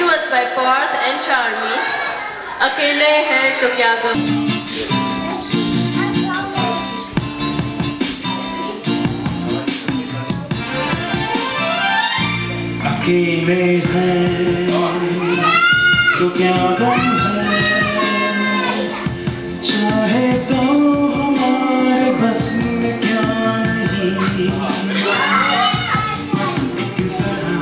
was by Parth and Charmi. अकेले हैं तो क्या गम. अकेले हैं तो क्या गम है, चाहे तो हमारे बस में क्या नहीं, बस एक जरा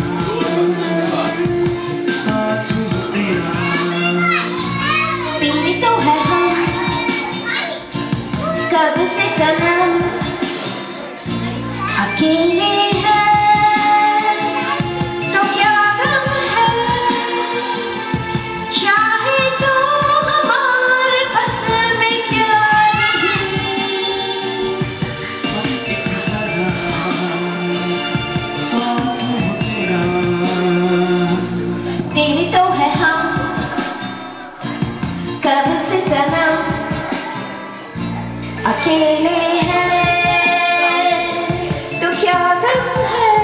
साथ तेरा. तेरे तो है हम कब से सनम, अकेले अकेले हैं तो क्या गम है.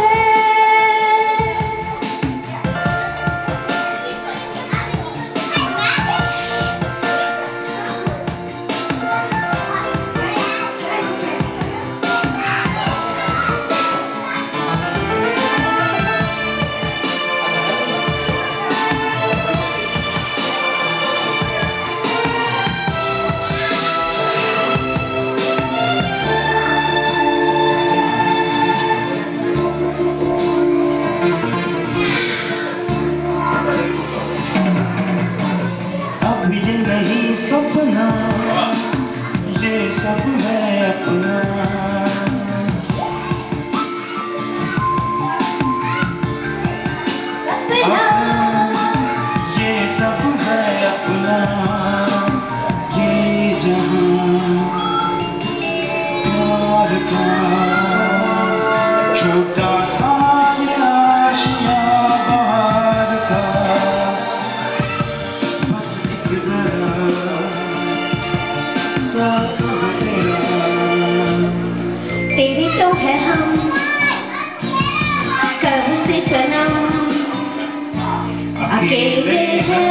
ये नहीं सपना, ये सब है अपना. ये सब है अपना, ये जहां प्यार का छोटा सा आशिया बाहर का, बस एक जरा साथ तेरा. तेरी तो है हम कब से सनम, अकेले हैं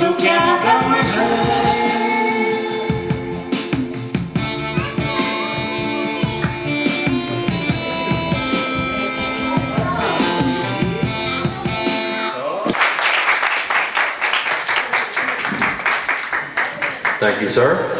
तो क्या गम है. Thank you, sir.